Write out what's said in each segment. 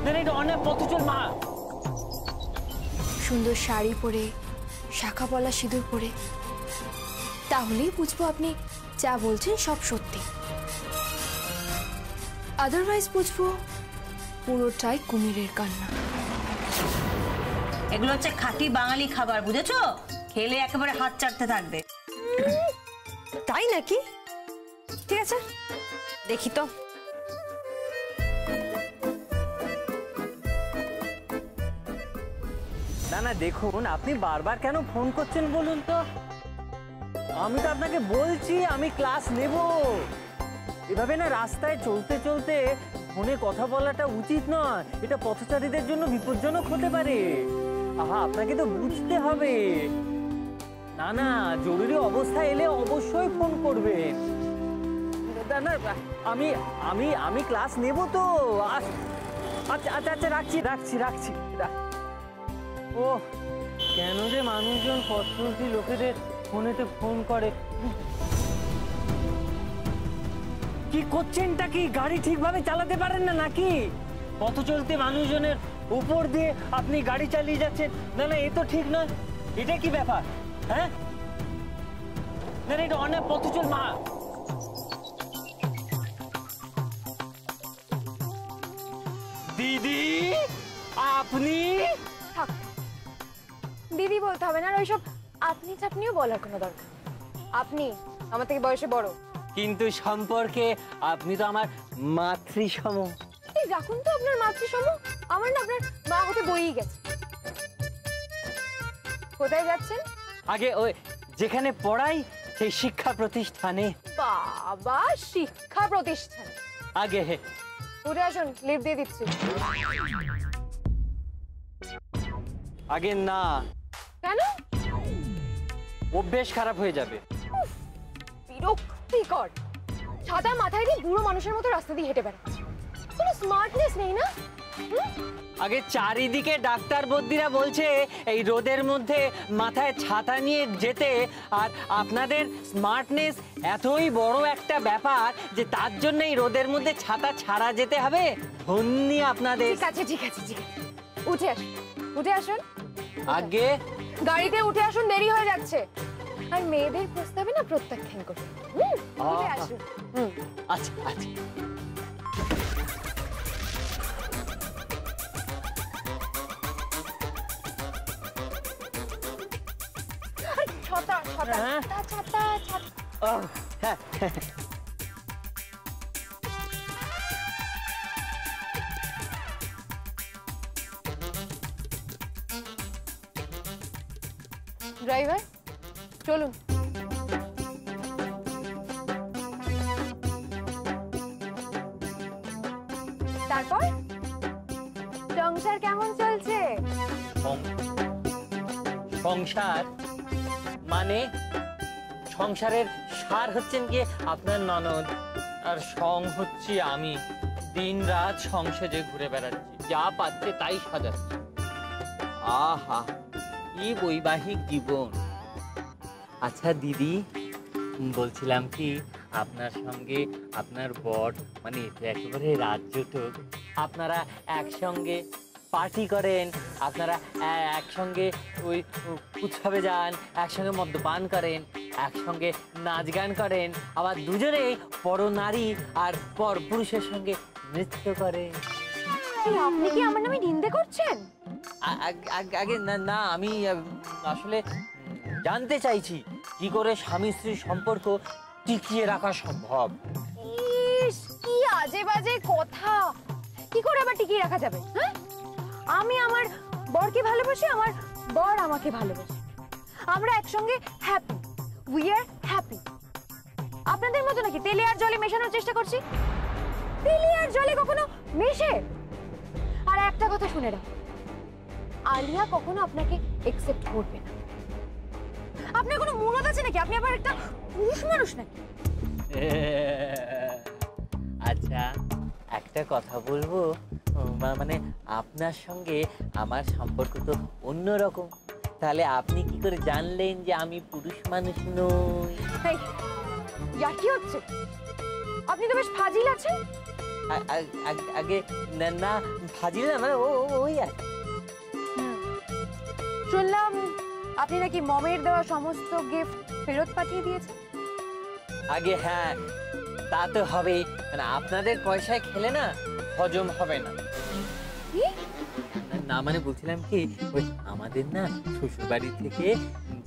অনেক পথ চল মা। সুন্দর শাড়ি পরে, শাখা পলা সিঁদুর পরে, তাহলেই বুঝবো আপনি যা বলছেন সব সত্যি। আদারওয়াইজ বুঝবো পুরোটাই কুমিরের কান্না। এগুলো হচ্ছে খাঁটি বাঙালি খাবার, বুঝেছো? খেলে একেবারে হাত চাটতে থাকবে। তাই নাকি? ঠিক আছে, দেখি তো। না না দেখুন, আপনি বারবার কেন ফোন করছেন বলুন তো? আমি তো আপনাকে বলছি আমি ক্লাস নেব। এভাবে না রাস্তায় চলতে চলতে ফোনে কথা বলাটা উচিত নয়। এটা পথচারীদের জন্য বিপজ্জনক হতে পারে। আহা, আপনাকে তো বুঝতে হবে। না না, জরুরি অবস্থা এলে অবশ্যই ফোন করবেন। না আমি আমি আমি ক্লাস নেব তো। আচ্ছা আচ্ছা আচ্ছা, রাখছি রাখছি রাখছি। ও কেন যে মানুষজন পথচলতি লোকেদের ফোনেতে ফোন করে। কি করছেনটা কি? গাড়ি ঠিকভাবে চালাতে পারেন না নাকি? পথ চলতে মানুষজনের উপর দিয়ে আপনি গাড়ি চালিয়ে যাচ্ছেন। না না, এ তো ঠিক নয়। এটা কি ব্যাপার? হ্যাঁ, না এটা অনেক পথ চল মা। দিদি আপনি থাক, দিদি বলতে হবে না, ওইসব আপনি আপনিও বলার কোনো দরকার। আপনি আমার থেকে বয়সে বড়, কিন্তু সম্পর্কে আপনি তো আমার মাতৃসম। এই রাখুন তো আপনার মাতৃসম। আমার না আপনার মা হতে বইই গেছে। কোথায় যাচ্ছেন? আগে ওই যেখানে পড়াই সেই শিক্ষা প্রতিষ্ঠানে। বাবা, শিক্ষা প্রতিষ্ঠান? আগে উঠে আসুন, লিফট দিয়ে দিচ্ছি। আগে না। কেন? অভ্যেস খারাপ হয়ে যাবে। বিরক্তিকর। ছাতা মাথায় দিয়ে বুড়ো মানুষের মতো রাস্তা দিয়ে হেঁটে বেড়াচ্ছে। কোনো স্মার্টনেস নেই না? আগে চারিদিকে ডাক্তার বদ্যিরা বলছে এই রোদের মধ্যে মাথায় ছাতা নিয়ে যেতে, আর আপনাদের স্মার্টনেস এতই বড় একটা ব্যাপার যে তার জন্য এই রোদের মধ্যে ছাতা ছাড়া যেতে হবে। ধন্যি আপনাদের। ঠিক আছে ঠিক আছে ঠিক আছে, উঠে আসুন, উঠে আসুন। আগে গাড়িতে উঠে আসুন, দেরি হয়ে যাচ্ছে। আর মেয়েদের প্রস্তাবে না প্রত্যাখ্যান করুন। উঠে আসুন। আচ্ছা আচ্ছা। ছাতা ছাতা ছাতা ছাতা। ড্রাইভার চলুন। তারপর সংসার কেমন চলছে? সংসার মানে সংসারের সার হচ্ছেন কি আপনার ননদ, আর সং হচ্ছি আমি। দিন রাত সংসারে ঘুরে বেড়াচ্ছি, যা পাচ্ছে তাই সাজাচ্ছি। আহা, কি বৈবাহিক জীবন। আচ্ছা দিদি, বলছিলাম কি আপনার সঙ্গে আপনার বর মানে একেবারে রাজ্যটুক, আপনারা একসঙ্গে পার্টি করেন, আপনারা একসঙ্গে ওই উৎসবে যান, একসঙ্গে মদ্যপান করেন, একসঙ্গে নাচ গান করেন, আবার দুজনেই পরনারী আর পর পুরুষের সঙ্গে নৃত্য করেন। আপনি কি আমার নামে নিন্দে করছেন? আগে না না, আমি আসলে জানতে চাইছি কি করে স্বামী স্ত্রীর সম্পর্ক টিকিয়ে রাখা সম্ভব। ইস, কি আজে বাজে কথা। কি করে আবার টিকিয়ে রাখা যাবে? হ্যাঁ, আমি আমার বরকে ভালোবাসি, আমার বর আমাকে ভালোবাসে। আমরা একসঙ্গে হ্যাপি, উই আর হ্যাপি। আপনাদের মতো নাকি তেলে আর জলে মেশানোর চেষ্টা করছি? তেলে আর জলে কখনো মেশে? আর একটা কথা শুনে রাখ, আলিয়া কখনো আপনাকে একসেপ্ট করবে না। আপনার কোনো মুরদ আছে নাকি? আপনি আবার একটা পুরুষ মানুষ নাকি? আচ্ছা, একটা কথা বলবো, মানে আপনার সঙ্গে আমার সম্পর্ক তো অন্যরকম। তাহলে আপনি কি করে জানলেন যে আমি পুরুষ মানুষ নই? কি হচ্ছে? আপনি তো বেশ ফাজিল আছেন। আগে না ভাজি না মানে ওই আর শুনলাম আপনি নাকি মমের দেওয়া সমস্ত গিফট ফেরত পাঠিয়ে দিয়েছেন। আগে হ্যাঁ, তা তো হবেই, মানে আপনাদের পয়সায় খেলে না হজম হবে না। কি? না মানে বলছিলাম কি, ওই আমাদের না শ্বশুর বাড়ি থেকে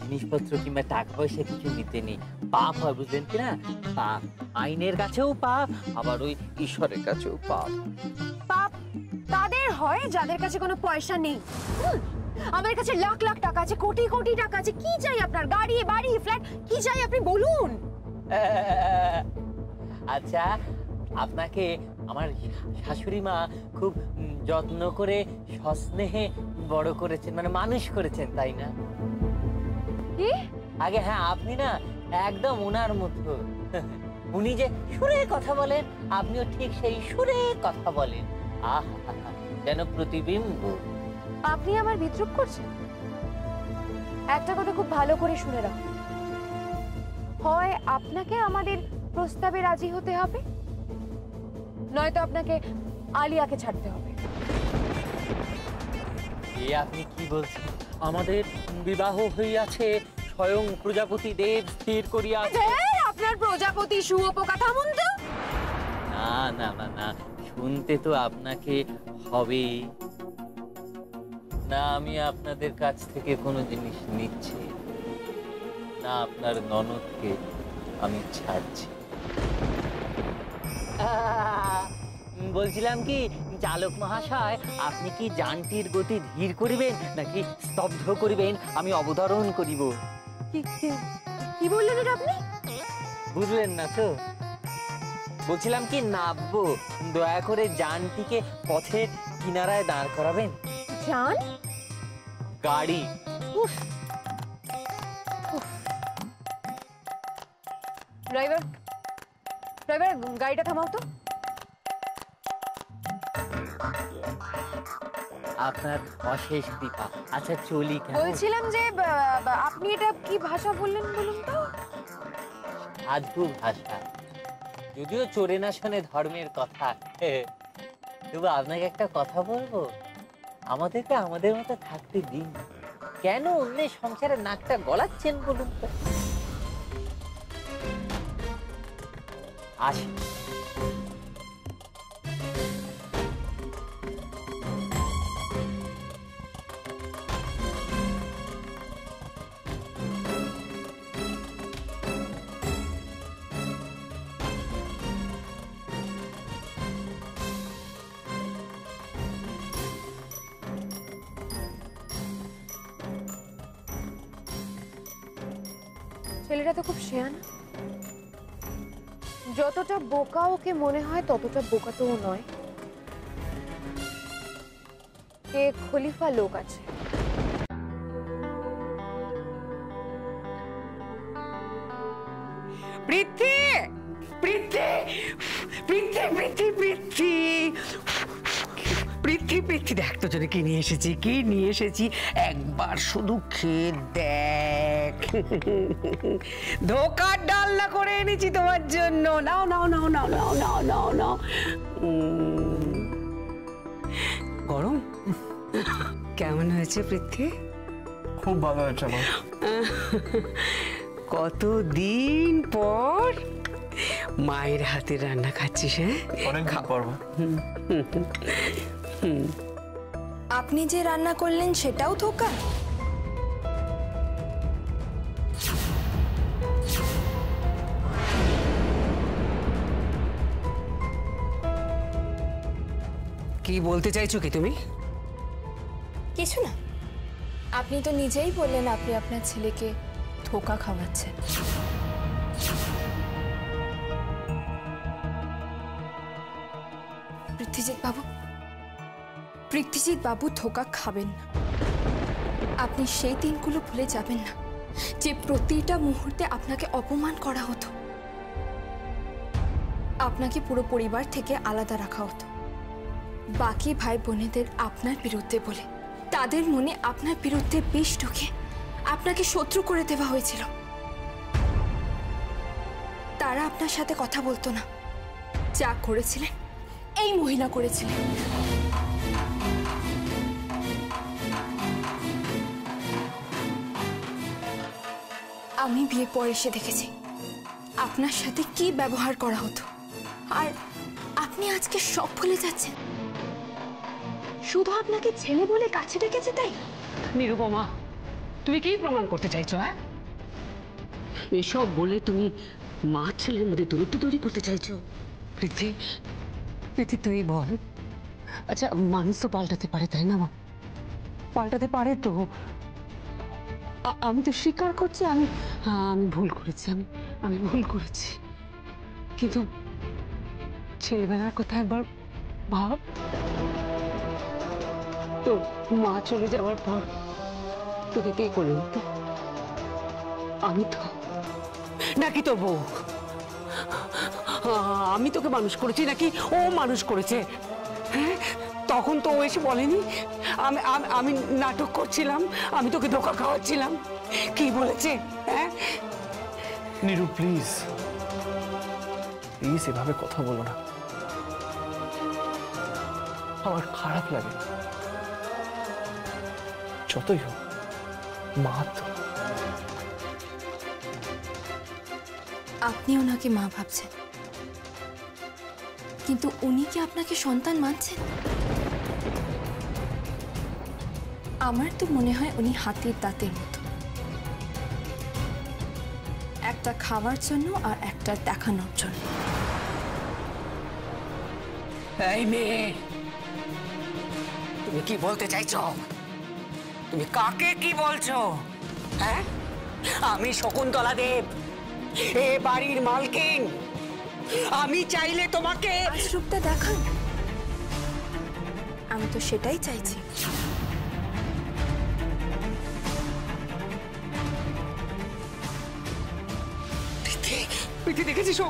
জিনিসপত্র কিংবা টাকা পয়সা কিছু নিতে নেই, পাপ হয় বুঝলেন কি না? পাপ, আইনের কাছেও পাপ, আবার ওই ঈশ্বরের কাছেও পাপ। পাপ তাদের হয় যাদের কাছে কোনো পয়সা নেই। আমার কাছে লাখ লাখ টাকা আছে, কোটি কোটি টাকা আছে, কি চাই আপনার? গাড়ি বাড়ি ফ্ল্যাট, কি চাই আপনি বলুন। আচ্ছা, আপনাকে আমার শাশুড়ি মা খুব যত্ন করে সস্নেহে বড় করেছেন, মানে মানুষ করেছেন, তাই না? কি? আগে হ্যাঁ, আপনি না একদম ওনার মতো। উনি যে সুরে কথা বলেন, আপনিও ঠিক সেই সুরে কথা বলেন। আহা, যেন প্রতিবিম্ব। আপনি আমার বিদ্রুপ করছেন? একটা কথা খুব ভালো করে শুনে রাখুন, হয় আপনাকে আমাদের প্রস্তাবে রাজি হতে হবে, নয়তো আপনাকে আলিয়াকে ছাড়তে হবে। এ আপনি কি বলছেন? আমাদের বিবাহ হইয়াছে, স্বয়ং প্রজাপতি দেব স্থির করিয়াছে। আপনার প্রজাপতি শুয়োপোকা, থামুন তো। না না না না, শুনতে তো আপনাকে হবে না। আমি আপনাদের কাছ থেকে কোনো জিনিস নিচ্ছি না, আপনার ননদকে আমি ছাড়ছি। বলছিলাম কি চালক মহাশয়, আপনি কি যানটির গতি ধীর করিবেন নাকি স্তব্ধ করিবেন? আমি অবতরণ করিব। কি বললেন এটা আপনি? বুঝলেন না তো? বলছিলাম কি নামবো, দয়া করে যানটিকে পথের কিনারায় দাঁড় করাবেন। জান? গাড়ি। ড্রাইভার, ড্রাইভার, গাড়িটা থামাও তো। আপনার অশেষ কৃপা। আচ্ছা চলি। বলছিলাম যে আপনি এটা কি ভাষা বললেন বলুন তো? সাধু ভাষা, যদিও চোরে না শোনে ধর্মের কথা। তবু আপনাকে একটা কথা বলবো, আমাদেরকে আমাদের মতো থাকতে দিন। কেন অন্যের সংসারে নাকটা গলাচ্ছেন বলুন তো? আসি। ছেলেটা তো খুব শেয়ানা, যতটা বোকা ওকে মনে হয় ততটা বোকা তো ও নয়। কে খলিফা লোক আছে। বৃদ্ধি বৃদ্ধি বৃদ্ধি বৃদ্ধি বৃদ্ধি বৃদ্ধি বৃদ্ধি, দেখ তো জন্য কি নিয়ে এসেছি, কি নিয়ে এসেছি, একবার শুধু খেয়ে দেখ। ধোকার ডালনা করে এনেছি তোমার জন্য, নাও নাও নাও নাও নাও নাও নাও নাও। গরম কেমন হয়েছে পৃথ্বী? খুব ভালো হয়েছে মা। কতদিন পর মায়ের হাতে রান্না খাচ্ছিস? হ্যাঁ, অনেক খাবার। আপনি যে রান্না করলেন সেটাও ধোঁকা? কি বলতে চাইছো কি তুমি? কিছু না, আপনি তো নিজেই বললেন আপনি আপনার ছেলেকে ধোঁকা খাওয়াচ্ছেন। পৃথ্বীজিৎ বাবু ধোঁকা খাবেন না। আপনি সেই দিনগুলো ভুলে যাবেন না যে প্রতিটা মুহূর্তে আপনাকে অপমান করা হতো, আপনাকে পুরো পরিবার থেকে আলাদা রাখা হতো, বাকি ভাই বোনেদের আপনার বিরুদ্ধে বলে তাদের মনে আপনার বিরুদ্ধে বিষ ঢুকে আপনাকে শত্রু করে দেওয়া হয়েছিল। তারা আপনার সাথে কথা বলতো না, যা করেছিলেন এই মহিলা করেছিলেন। আমি বিয়ের পর এসে দেখেছি আপনার সাথে কি ব্যবহার করা হতো, আর আপনি আজকে সব ভুলে যাচ্ছেন। শুধু আপনাকে ছেলে বলে কাছে ডেকেছে তাই? নিরুপমা, তুমি কি প্রমাণ করতে চাইছো? হ্যাঁ, এসব বলে তুমি মা ছেলের মধ্যে দূরত্ব তৈরি করতে চাইছো? প্রীতি, প্রীতি তুই বল। আচ্ছা, মানুষ তো পাল্টাতে পারে, তাই না? পাল্টাতে পারে তো। আমি তো স্বীকার করছি আমি আমি ভুল করেছি, আমি ভুল করেছি, কিন্তু ছেলেবেলার কথা একবার ভাব। তোর মা চলে যাওয়ার পর তোকে কে করে নিত? আমি তো, নাকি তোর বউ? আমি তোকে মানুষ করেছি নাকি ও মানুষ করেছে? হ্যাঁ, তখন তো ও এসে বলেনি আমি আমি নাটক করছিলাম, আমি তোকে ধোঁকা খাওয়াচ্ছিলাম? কি বলেছে? হ্যাঁ নীরু, প্লিজ প্লিজ এভাবে কথা বলো না, আমার খারাপ লাগে। যতই হোক মা তো। আপনি ওনাকে মা ভাবছেন, কিন্তু উনি কি আপনাকে সন্তান মানছেন? আমার তো মনে হয় উনি হাতির দাঁতের মতো, একটা খাওয়ার জন্য আর একটা দেখানোর জন্য। এই মেয়ে, তুমি কি বলতে চাইছো? তুমি কাকে কি বলছো? হ্যাঁ, আমি শকুন্তলা দেব, এ বাড়ির মালকিন। আমি চাইলে তোমাকে আজ রূপটা দেখান, আমি তো সেটাই চাইছি। প্রীতি, দেখেছিস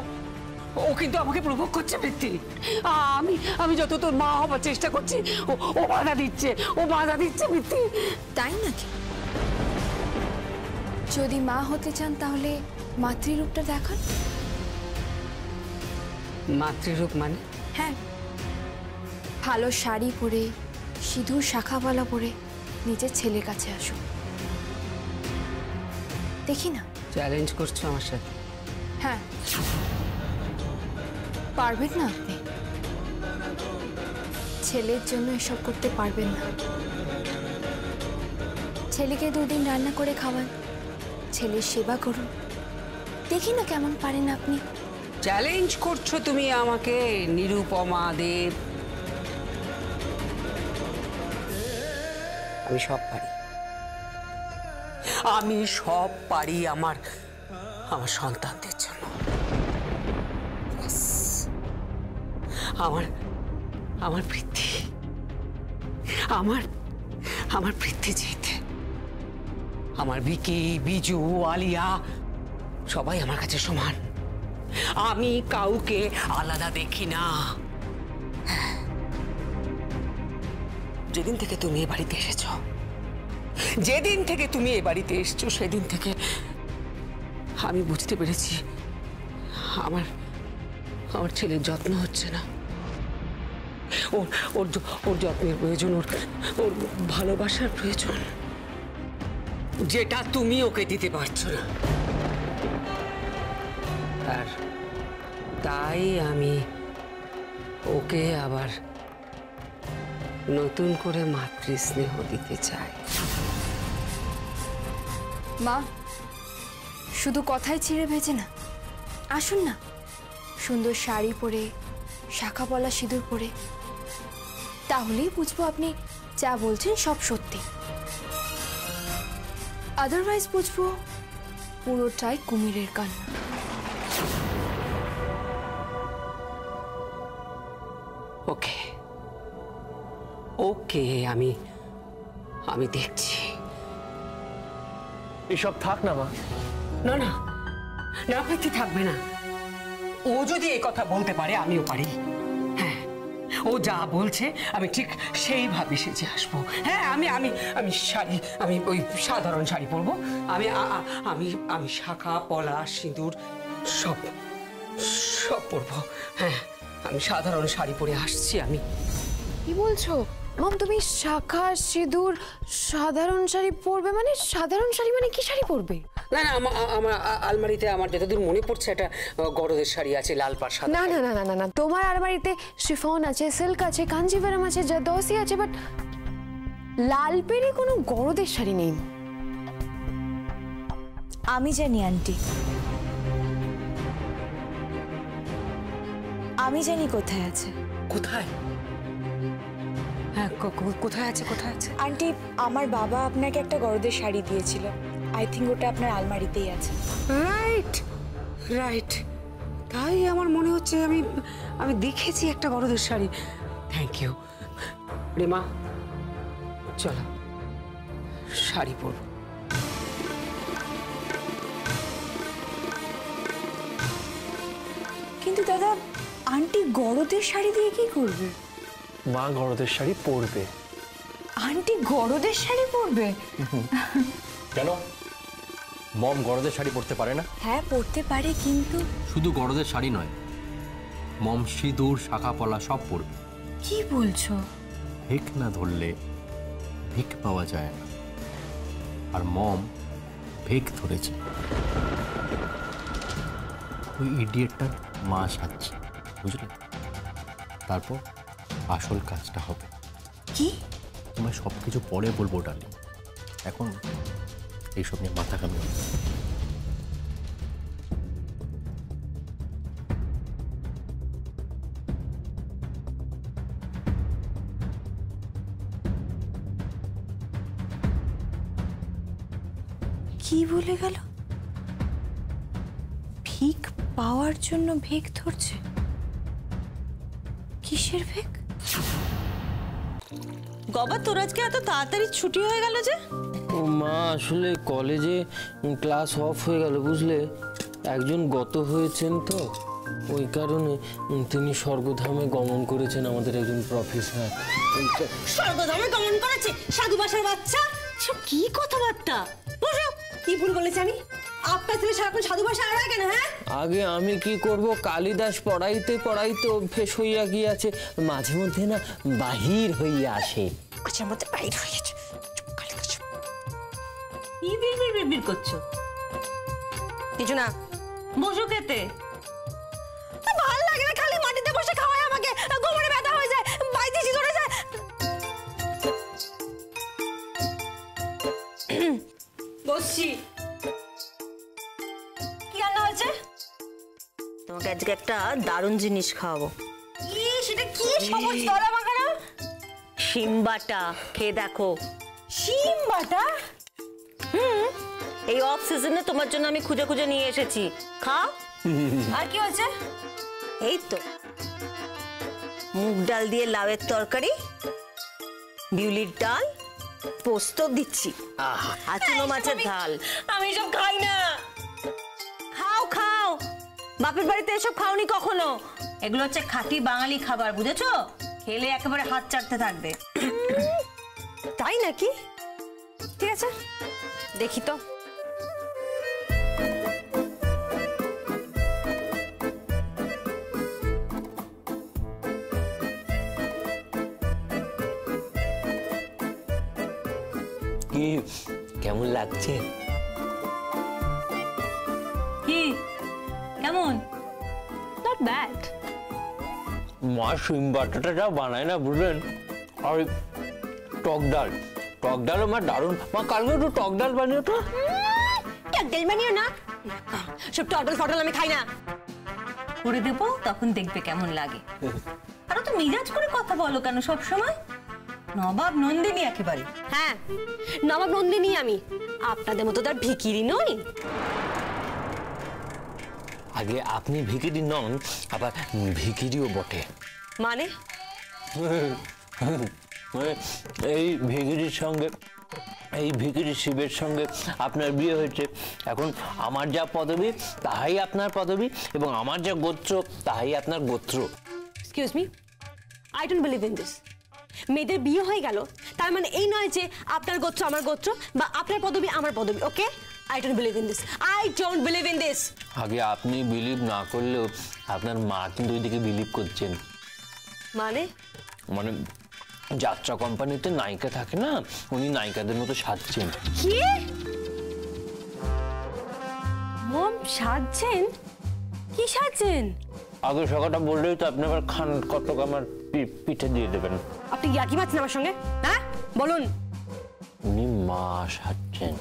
ও কিন্তু আমাকে প্রভোগ করছে। প্রীতি, আমি যত তোর মা হবার চেষ্টা করছি ও বাধা দিচ্ছে, ও বাধা দিচ্ছে। প্রীতি, তাই নাকি? যদি মা হতে চান তাহলে মাতৃরূপটা দেখান। মাতৃরূপ মানে? হ্যাঁ, ভালো শাড়ি পরে, সিঁদুর শাখাবালা পরে নিজের ছেলের কাছে আসুন, দেখি না। চ্যালেঞ্জ করছো আমার সাথে? হ্যাঁ, পারবেন না আপনি? ছেলের জন্য এসব করতে পারবেন না? ছেলেকে দুদিন রান্না করে খাওয়ান, ছেলের সেবা করুন, দেখি না কেমন পারেন আপনি। চ্যালেঞ্জ করছো তুমি আমাকে নিরুপমা দেব? আমি সব পারি, আমি সব পারি আমার সন্তানদের জন্য। আমার বৃদ্ধি, আমার বৃদ্ধিজিৎ, আমার বিকি, বিজু, আলিয়া সবাই আমার কাছে সমান। আমি কাউকে আলাদা দেখি না। যেদিন থেকে তুমি এ বাড়িতে এসেছো, যেদিন থেকে তুমি এ বাড়িতে এসছো, সেদিন থেকে আমি বুঝতে পেরেছি আমার ছেলের যত্ন হচ্ছে না। ওর যত্নের প্রয়োজন, ওর ভালোবাসার প্রয়োজন, যেটা তুমি ওকে দিতে পারছো না। আর তাই আমি ওকে আবার নতুন করে মাতৃস্নেহ দিতে চাই। মা, শুধু কথাই ছিঁড়ে ভেজে না, আসুন না, সুন্দর শাড়ি পরে, শাখাপলা সিঁদুর পরে, তাহলেই বুঝবো আপনি যা বলছেন সব সত্যি। আদারওয়াইজ বুঝবো পুরোটাই কুমিরের কান্না। ওকে ওকে, আমি দেখছি। এসব থাক না মা। না না না, প্রীতি থাকবে না। ও যদি এই কথা বলতে পারে, আমিও পারি। হ্যাঁ, ও যা বলছে আমি ঠিক সেইভাবে সেজে আসবো। হ্যাঁ, আমি শাড়ি, আমি ওই সাধারণ শাড়ি পরবো। আমি শাখা পলা সিঁদুর সব পরবো। হ্যাঁ, আমি সাধারণ শাড়ি পরে আসছি আমি। কি বলছো মম? তুমি শাখা সিঁদুর সাধারণ শাড়ি পরবে? মানে সাধারণ শাড়ি মানে কি শাড়ি পরবে? না না, আমার আলমারিতে আমার যতদূর মনে পড়ছে একটা গরদের শাড়ি আছে, লাল পাড় সাদা। না না না না না না, তোমার আলমারিতে শিফন আছে, সিল্ক আছে, কাঞ্জিভারাম আছে, জারদোসি আছে, বাট লাল পেরে কোনো গরদের শাড়ি নেই। আমি জানি আন্টি, আমি জানি কোথায় আছে। কোথায়? হ্যাঁ, কোথায় আছে, কোথায় আছে? আন্টি, আমার বাবা আপনাকে একটা গরদের শাড়ি দিয়েছিল, আই থিঙ্ক ওটা আপনার আলমারিতেই আছে। রাইট রাইট, তাই আমার মনে হচ্ছে আমি দেখেছি একটা গরদের শাড়ি। থ্যাংক ইউ রেমা, চলো শাড়ি পরবো। কিন্তু দাদা, আন্টি গরদের শাড়ি দিয়ে কি করবে? মা গরদের শাড়ি পরবে। আন্টি গরদের শাড়ি পরবে? কেন মম গরদের শাড়ি পরতে পারে না? হ্যাঁ পরতে পারে, কিন্তু শুধু গরদের শাড়ি নয়, মম সিঁদুর শাখা পলা সব পরবে। কি বলছো? ভিক না ধরলে ভিক পাওয়া যায় না, আর মম ভিক ধরেছে। ওই ইডিয়েটটার মা সাজছে, বুঝলে? তারপর আসল কাজটা হবে। কি? তোমায় সব কিছু পরে বলবো ডার্লিং, এখন এইসব নিয়ে মাথা ঘামিও না। কি বলে গেল? ভিক পাওয়ার জন্য ভিক ধরছে? কিসের ভিক? গবা, তোর আজকে এত তাড়াতাড়ি ছুটি হয়ে গেল যে? ও মা, আসলে কলেজে ক্লাস অফ হয়ে গেল, বুঝলে? একজন গত হয়েছেন তো, ওই কারণে তিনি স্বর্গধামে গমন করেছেন, আমাদের একজন প্রফেসর। স্বর্গধামে গমন করেছে? সাধু বাসার বাচ্চা, সব কি কথাবার্তা? বসো, কি ভুল বলেছি আমি? আপনার ছেলে সারাক্ষণ সাধু ভাষা আর কেন? হ্যাঁ, আগে আমি কি করব, কালিদাস পড়াইতে পড়াইতে অভ্যেস হইয়া গিয়াছে, মাঝে মধ্যে না বাহির হইয়া আসে। আচ্ছা, মধ্যে বাইর হয়ে গেছে। কি বিড়বিড় করছো? কিছু না, বসো খেতে। ভাল লাগে না, খালি মাটিতে বসে খাওয়ায় আমাকে, কোমরে ব্যথা হয়ে যায়, বাইতে ধরে যায়। বসছি। কি রান্না হয়েছে? তোমাকে আজকে একটা দারুণ জিনিস খাওয়াবো। কি সেটা? কি সবুজ দলা মাখানো? শিম বাটা, খেয়ে দেখো। শিম বাটা? এই অফ সিজনে তোমার জন্য আমি খুঁজে খুঁজে নিয়ে এসেছি, খাও। আর কি হয়েছে? এই তো মুগ ডাল দিয়ে লাউয়ের তরকারি, বিউলির ডাল, পোস্ত দিচ্ছি, আর চুনো মাছের ঝাল। আমি সব খাই না। খাও খাও, বাপের বাড়িতে এসব খাওনি কখনো? এগুলো হচ্ছে খাঁটি বাঙালি খাবার, বুঝেছো? খেলে একেবারে হাত চাটতে থাকবে। তাই নাকি? ঠিক আছে, দেখি তো। কি কেমন লাগছে? কি কেমন? Not bad. মা শিম বাটাটা যা বানায় না, বুঝলেন? আর টক ডালও মা দারুণ। মা কালকে একটু টক ডাল বানিও তো। টক ডাল বানিও না, সব টক ডাল ফটল আমি খাই না। করে দেবো, তখন দেখবে কেমন লাগে। আর তো মিজাজ করে কথা বলো কেন সব সময়? নবাব নন্দিনী একেবারে। হ্যাঁ, নবাব নন্দিনী আমি, আপনাদের মতো তার ভিখিরি নই। আগে আপনি ভিখিরি নন, আবার ভিখিরিও বটে। মানে? এই ভিখিরির সঙ্গে, এই ভিখিরি শিবের সঙ্গে আপনার বিয়ে হয়েছে। এখন আমার যা পদবী তাহাই আপনার পদবী, এবং আমার যা গোত্র তাহাই আপনার গোত্র। Excuse me, I don't believe in this. মেয়েদের বিয়ে হয়ে গেল, তার মানে এই নয় যে আপনার গোত্র আমার গোত্র, বা আপনার পদবী আমার পদবী। Okay, I don't believe in this, I I don't believe in this. আগে আপনি বিলিভ না করলেও আপনার মা কিন্তু ওইদিকে বিলিভ করছেন। মানে মানে যাত্রা কোম্পানিতে নায়িকা থাকে না, উনি নায়িকাদের মতো সাজছেন। কি মম সাজছেন? কি সাজছেন? আগে সকালটা বললেই তো আপনি আবার খান কতক আমার পিঠে দিয়ে দেবেন। আপনি ইয়ার্কি মারছেন আমার সঙ্গে? হ্যাঁ বলুন। উনি মা সাজছেন।